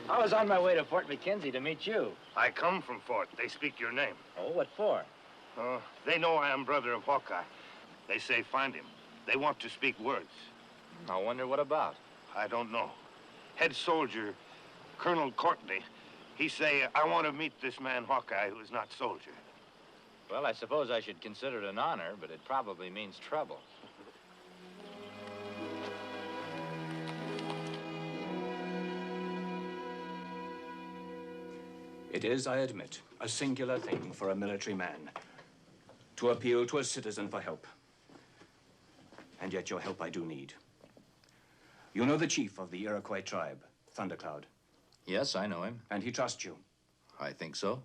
I was on my way to Fort McKenzie to meet you. I come from Fort. They speak your name. Oh, what for? They know I am brother of Hawkeye. They say find him. They want to speak words. I wonder what about. I don't know. Head soldier, Colonel Courtney, he say, I want to meet this man Hawkeye who is not soldier. Well, I suppose I should consider it an honor, but it probably means trouble. It is, I admit, a singular thing for a military man to appeal to a citizen for help. And yet your help I do need. You know the chief of the Iroquois tribe, Thundercloud. Yes, I know him. And he trusts you. I think so.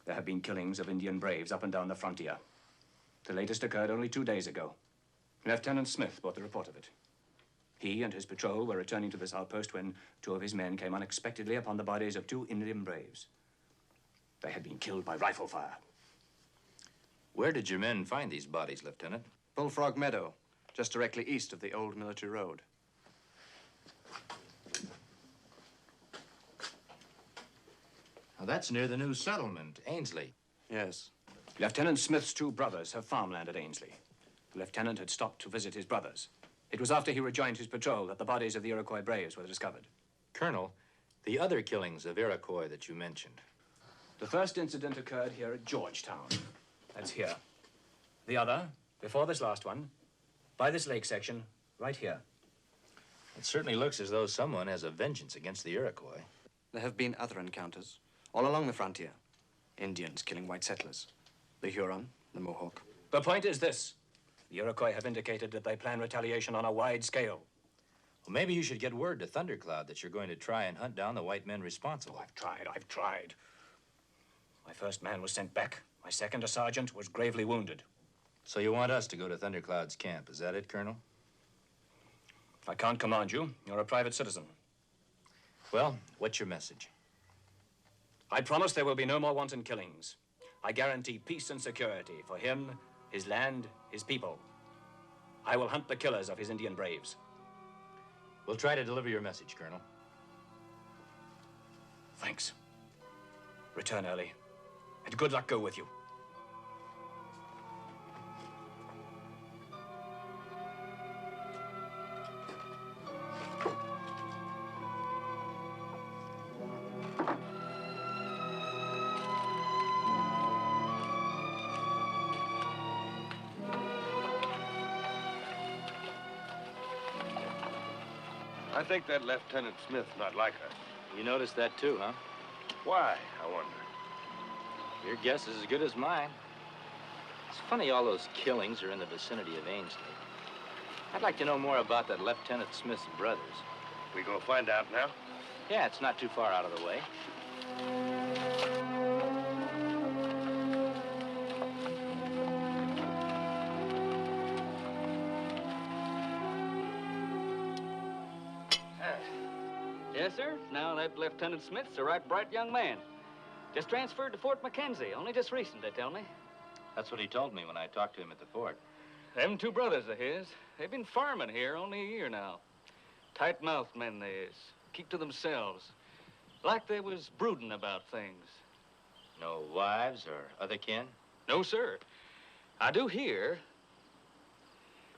There have been killings of Indian braves up and down the frontier. The latest occurred only 2 days ago. Lieutenant Smith brought the report of it. He and his patrol were returning to this outpost when 2 of his men came unexpectedly upon the bodies of 2 Indian braves. They had been killed by rifle fire. Where did your men find these bodies, Lieutenant? Bullfrog Meadow, just directly east of the old military road. Now, that's near the new settlement, Ainsley. Yes. Lieutenant Smith's 2 brothers have farmland at Ainsley. The lieutenant had stopped to visit his brothers. It was after he rejoined his patrol that the bodies of the Iroquois braves were discovered. Colonel, the other killings of Iroquois that you mentioned. The first incident occurred here at Georgetown. That's here. The other, before this last one, by this lake section, right here. It certainly looks as though someone has a vengeance against the Iroquois. There have been other encounters, all along the frontier. Indians killing white settlers. The Huron, the Mohawk. The point is this. The Iroquois have indicated that they plan retaliation on a wide scale. Well, maybe you should get word to Thundercloud that you're going to try and hunt down the white men responsible. Oh, I've tried. My first man was sent back. My second, a sergeant, was gravely wounded. So you want us to go to Thundercloud's camp, is that it, Colonel? I can't command you. You're a private citizen. Well, what's your message? I promise there will be no more wanton killings. I guarantee peace and security for him, his land, his people. I will hunt the killers of his Indian braves. We'll try to deliver your message, Colonel. Thanks. Return early, and good luck go with you. I think that Lieutenant Smith not like us. You noticed that too, huh? Why, I wonder? Your guess is as good as mine. It's funny all those killings are in the vicinity of Ainsley. I'd like to know more about that Lieutenant Smith's brothers. We go find out now? Yeah, it's not too far out of the way. Yes, sir. Now that Lieutenant Smith's a right bright young man. Just transferred to Fort McKenzie, only just recent, they tell me. That's what he told me when I talked to him at the fort. Them two brothers of his, they've been farming here only a year now. Tight-mouthed men they is. Keep to themselves. Like they was brooding about things. No wives or other kin? No, sir. I do hear.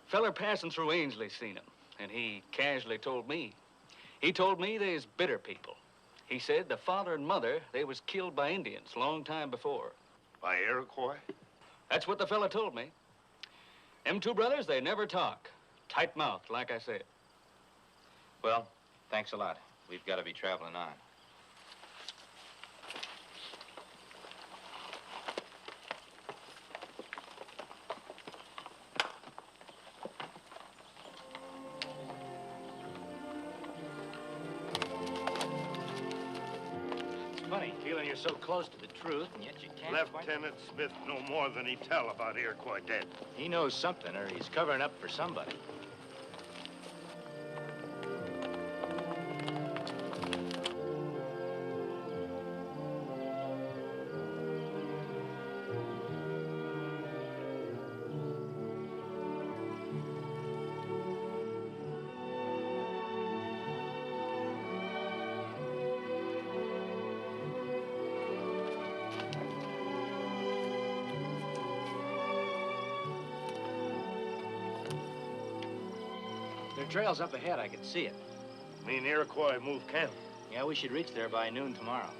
Feller passing through Ainsley seen him, and he casually told me. He told me they's bitter people. He said the father and mother, they was killed by Indians long time before. By Iroquois? That's what the fella told me. Them two brothers, they never talk. Tight-mouthed, like I said. Well, thanks a lot. We've got to be traveling on. It's funny, feeling you're so close to the truth, and yet you can't Lieutenant Smith know more than he tell about Iroquois dead. He knows something, or he's covering up for somebody. Their trail's up ahead. I can see it. Mean Iroquois move camp. Yeah, we should reach there by noon tomorrow.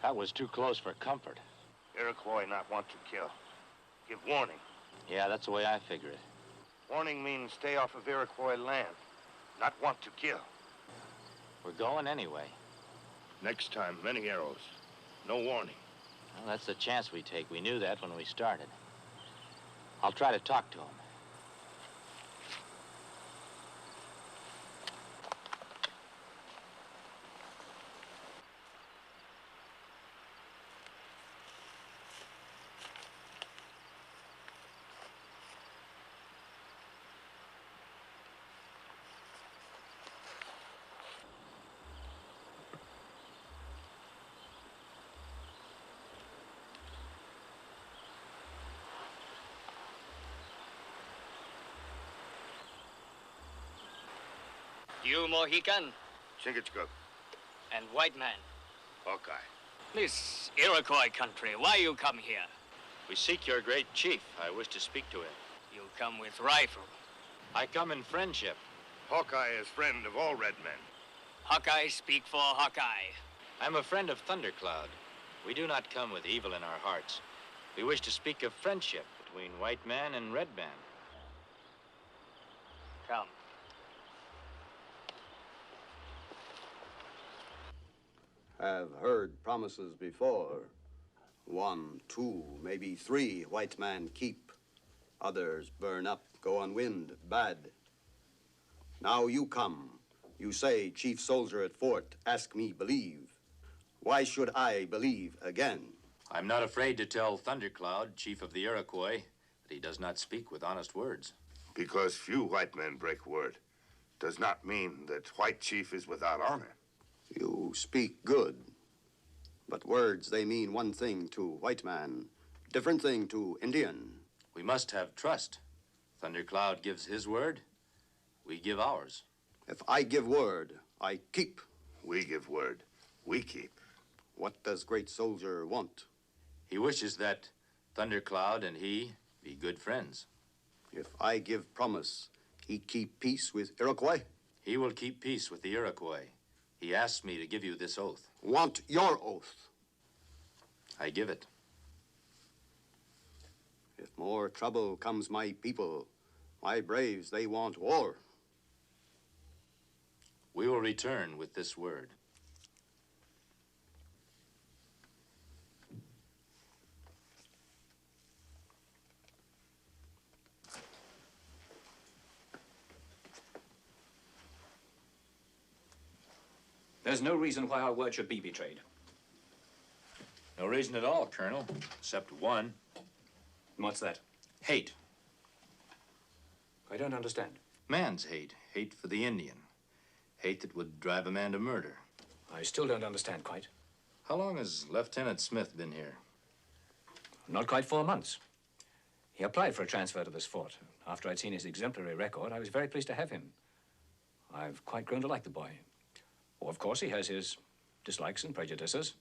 That was too close for comfort. Iroquois not want to kill. Give warning. Yeah, that's the way I figure it. Warning means stay off of Iroquois land. Not want to kill. We're going anyway. Next time, many arrows. No warning. Well, that's the chance we take. We knew that when we started. I'll try to talk to him. You Mohican Chingachgook. and white man. Hawkeye. This Iroquois country, why you come here? We seek your great chief. I wish to speak to him. You come with rifle. I come in friendship. Hawkeye is friend of all red men. Hawkeye speak for Hawkeye. I'm a friend of Thundercloud. We do not come with evil in our hearts. We wish to speak of friendship between white man and red man. Come. Have heard promises before. 1, 2, maybe 3 white man keep. Others burn up, go on wind, bad. Now you come. You say, chief soldier at fort, ask me believe. Why should I believe again? I'm not afraid to tell Thundercloud, chief of the Iroquois, that he does not speak with honest words. Because few white men break word does not mean that white chief is without honor. You speak good. But words, they mean one thing to white man, different thing to Indian. We must have trust. Thundercloud gives his word, we give ours. If I give word, I keep. We give word. We keep. What does great soldier want? He wishes that Thundercloud and he be good friends. If I give promise, he keep peace with Iroquois? He will keep peace with the Iroquois. He asked me to give you this oath. Want your oath. I give it. If more trouble comes my people, my braves, they want war. We will return with this word. There's no reason why our word should be betrayed. No reason at all, Colonel, except one. What's that? Hate. I don't understand. Man's hate. Hate for the Indian. Hate that would drive a man to murder. I still don't understand quite. How long has Lieutenant Smith been here? Not quite 4 months. He applied for a transfer to this fort. After I'd seen his exemplary record, I was very pleased to have him. I've quite grown to like the boy. Oh, of course, he has his dislikes and prejudices.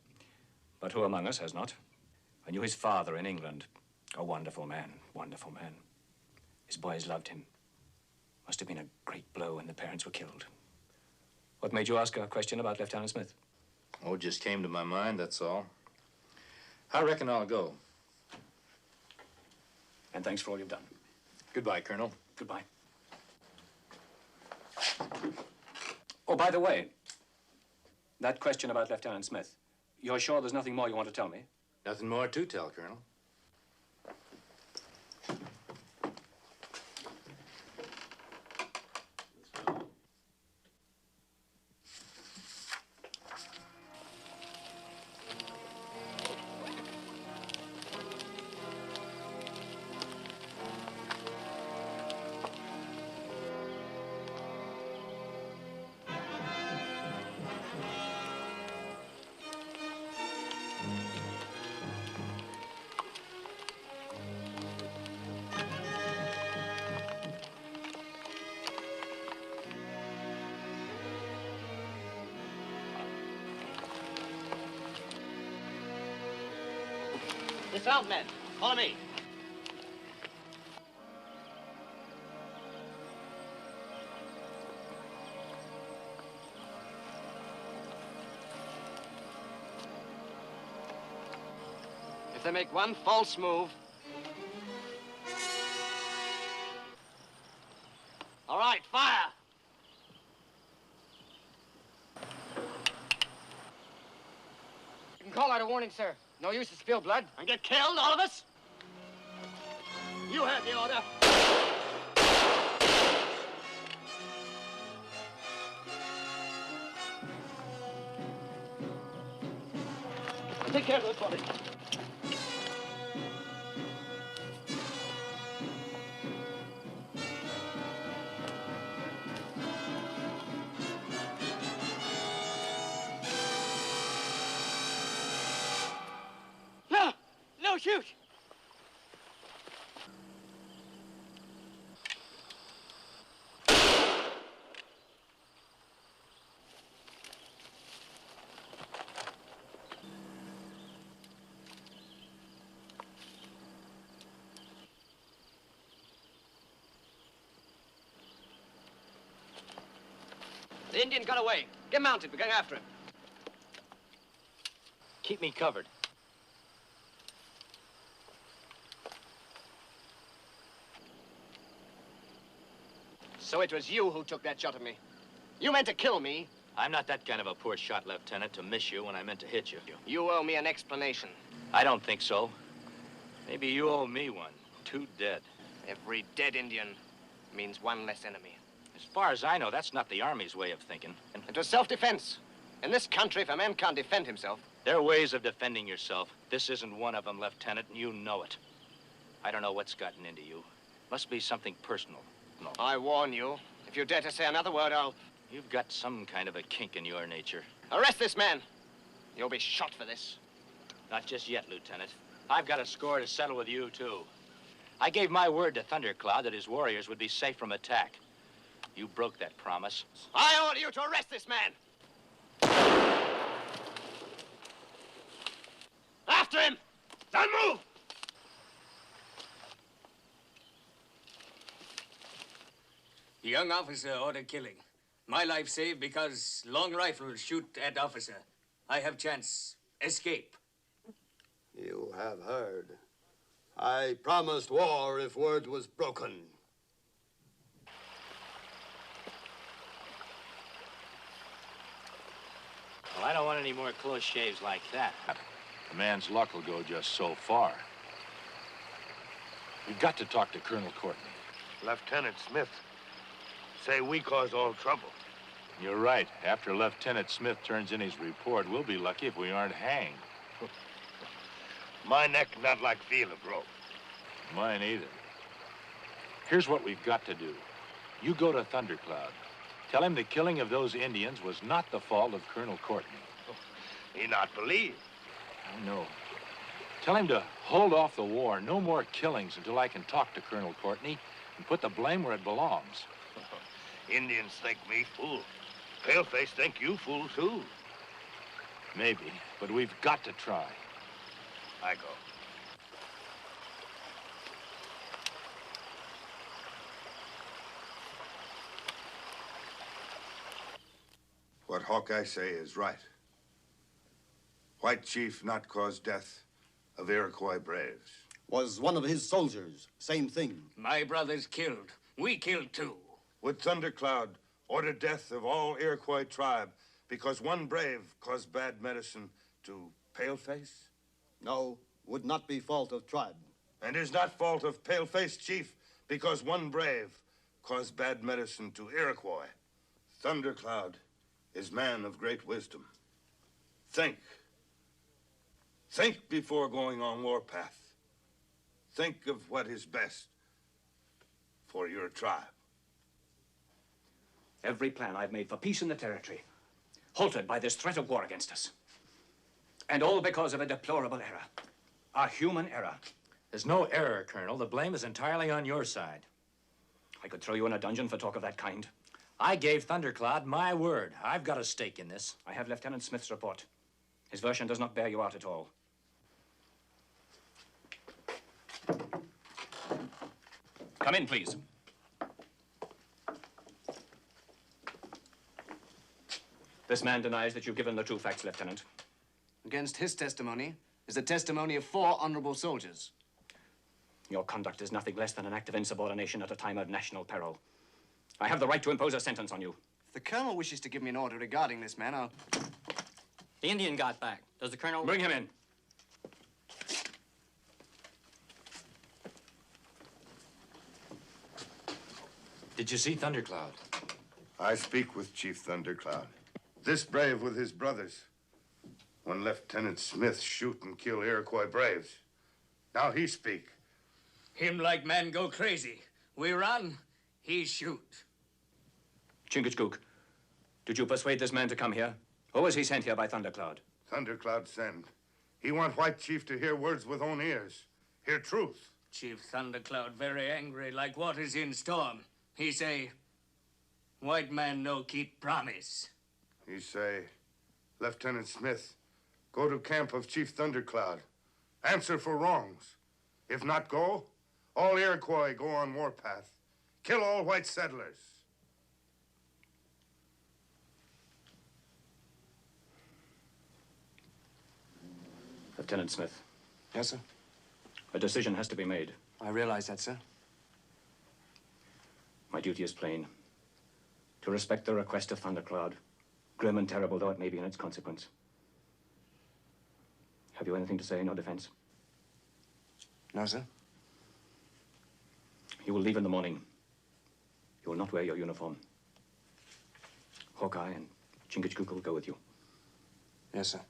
But who among us has not? I knew his father in England. A wonderful man, wonderful man. His boys loved him. Must have been a great blow when the parents were killed. What made you ask a question about Lieutenant Smith? Oh, it just came to my mind, that's all. I reckon I'll go. And thanks for all you've done. Goodbye, Colonel. Goodbye. Oh, by the way, that question about Lieutenant Smith, you're sure there's nothing more you want to tell me? Nothing more to tell, Colonel. Dismount, men. Follow me. If they make one false move... All right, fire! You can call out a warning, sir. No use to spill blood. And get killed, all of us? You heard the order. Take care of those bodies. No, shoot! The Indian got away. Get mounted. We're going after him. Keep me covered. So it was you who took that shot at me. You meant to kill me. I'm not that kind of a poor shot, Lieutenant, to miss you when I meant to hit you. You owe me an explanation. I don't think so. Maybe you owe me one. 2 dead. Every dead Indian means one less enemy. As far as I know, that's not the Army's way of thinking. It was self-defense. In this country, if a man can't defend himself... There are ways of defending yourself. This isn't one of them, Lieutenant, and you know it. I don't know what's gotten into you. Must be something personal. No. I warn you, if you dare to say another word, I'll... You've got some kind of a kink in your nature. Arrest this man. You'll be shot for this. Not just yet, Lieutenant. I've got a score to settle with you, too. I gave my word to Thundercloud that his warriors would be safe from attack. You broke that promise. I order you to arrest this man. After him! Don't move! Young officer ordered killing. My life saved because long rifles shoot at officer. I have chance. Escape. You have heard. I promised war if word was broken. Well, I don't want any more close shaves like that. A man's luck will go just so far. We've got to talk to Colonel Courtney. Lieutenant Smith say we caused all trouble. You're right. After Lieutenant Smith turns in his report, we'll be lucky if we aren't hanged. My neck not like feel a rope. Mine either. Here's what we've got to do. You go to Thundercloud. Tell him the killing of those Indians was not the fault of Colonel Courtney. He not believe. I know. Tell him to hold off the war. No more killings until I can talk to Colonel Courtney and put the blame where it belongs. Indians think me fool. Paleface think you fool, too. Maybe, but we've got to try. I go. What Hawkeye say is right. White chief not cause death of Iroquois braves. Was one of his soldiers. Same thing. My brother's killed. We killed too. Would Thundercloud order death of all Iroquois tribe because one brave caused bad medicine to Paleface? No, would not be fault of tribe. And is not fault of Paleface chief because one brave caused bad medicine to Iroquois. Thundercloud is man of great wisdom. Think. Think before going on warpath. Think of what is best for your tribe. Every plan I've made for peace in the territory, halted by this threat of war against us. And all because of a deplorable error. A human error. There's no error, Colonel. The blame is entirely on your side. I could throw you in a dungeon for talk of that kind. I gave Thundercloud my word. I've got a stake in this. I have Lieutenant Smith's report. His version does not bear you out at all. Come in, please. This man denies that you've given the true facts, Lieutenant. Against his testimony is the testimony of 4 honorable soldiers. Your conduct is nothing less than an act of insubordination at a time of national peril. I have the right to impose a sentence on you. If the colonel wishes to give me an order regarding this man, I'll... The Indian got back. Does the colonel... Bring him in. Did you see Thundercloud? I speak with Chief Thundercloud. This brave with his brothers. When Lieutenant Smith shoot and kill Iroquois braves. Now he speak. Him like man go crazy. We run, he shoot. Chingachgook, did you persuade this man to come here? Or was he sent here by Thundercloud? Thundercloud send. He want White Chief to hear words with own ears. Hear truth. Chief Thundercloud very angry like waters in storm. He say, white man no keep promise. He say, Lieutenant Smith, go to camp of Chief Thundercloud. Answer for wrongs. If not go, all Iroquois go on warpath. Kill all white settlers. Lieutenant Smith, Yes, sir. a decision has to be made. I realize that, sir. My duty is plain. To respect the request of Thundercloud, grim and terrible though it may be in its consequence. Have you anything to say in your defense? No, sir. You will leave in the morning. You will not wear your uniform. Hawkeye and Chingachgook will go with you. Yes, sir.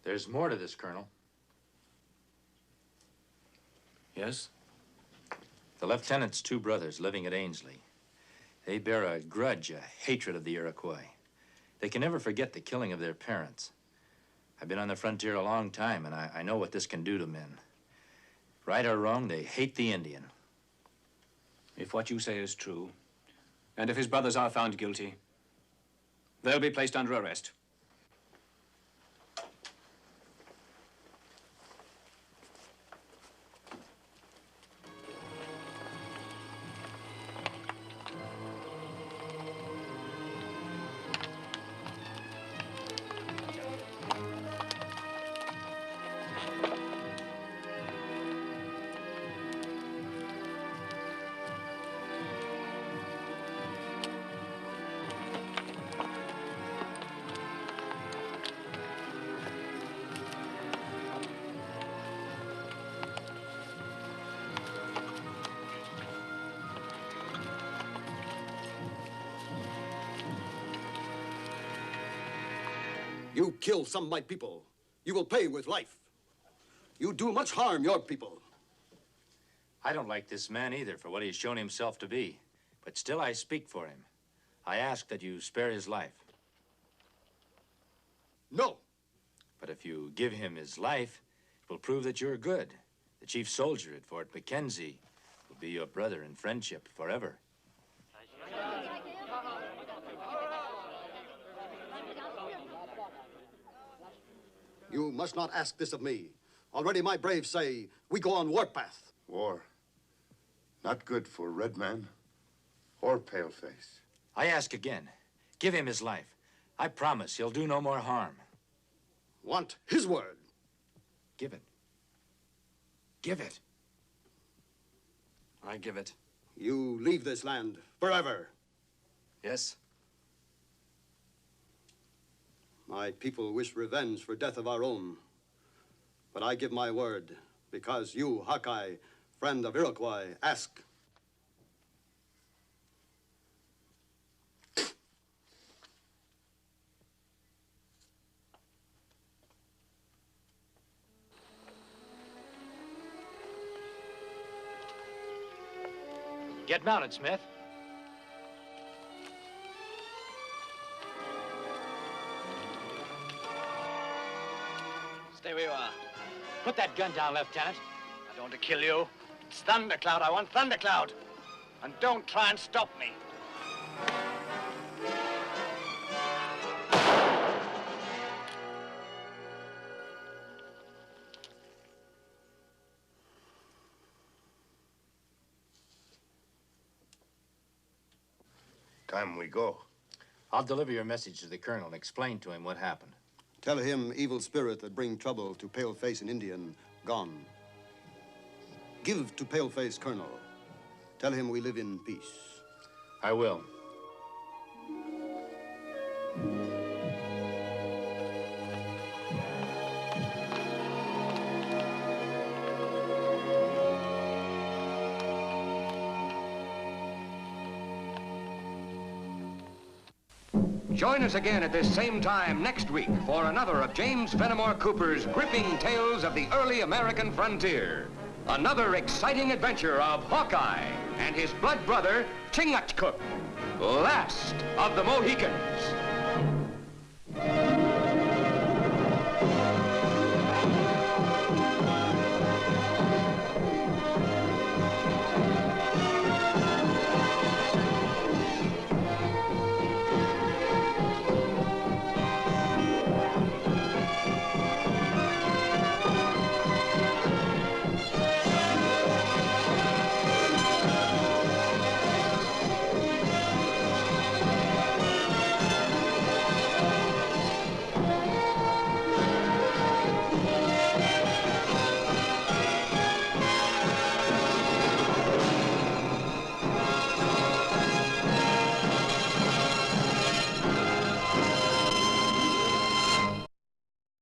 There's more to this, Colonel. Yes? The lieutenant's 2 brothers living at Ainsley. They bear a grudge, a hatred of the Iroquois. They can never forget the killing of their parents. I've been on the frontier a long time, and I know what this can do to men. Right or wrong, they hate the Indian. If what you say is true, and if his brothers are found guilty, they'll be placed under arrest. You kill some of my people, you will pay with life. You do much harm your people. I don't like this man either for what he's shown himself to be, but still I speak for him. I ask that you spare his life. No. But if you give him his life, it will prove that you're good. The chief soldier at Fort Mackenzie will be your brother in friendship forever. You must not ask this of me. Already my braves say we go on warpath. War. Not good for red man or paleface. I ask again. Give him his life. I promise he'll do no more harm. Want his word. Give it. Give it. I give it. You leave this land forever. Yes. My people wish revenge for death of our own. But I give my word, because you, Hawkeye, friend of Iroquois, ask. Get mounted, Smith. Stay where you are. Put that gun down, Lieutenant. I don't want to kill you. It's Thundercloud. I want Thundercloud. And don't try and stop me. Time we go. I'll deliver your message to the colonel and explain to him what happened. Tell him evil spirit that bring trouble to Paleface and Indian, gone. Give to Paleface, Colonel. Tell him we live in peace. I will. Join us again at this same time next week for another of James Fenimore Cooper's gripping tales of the early American frontier. Another exciting adventure of Hawkeye and his blood brother, Chingachgook, last of the Mohicans.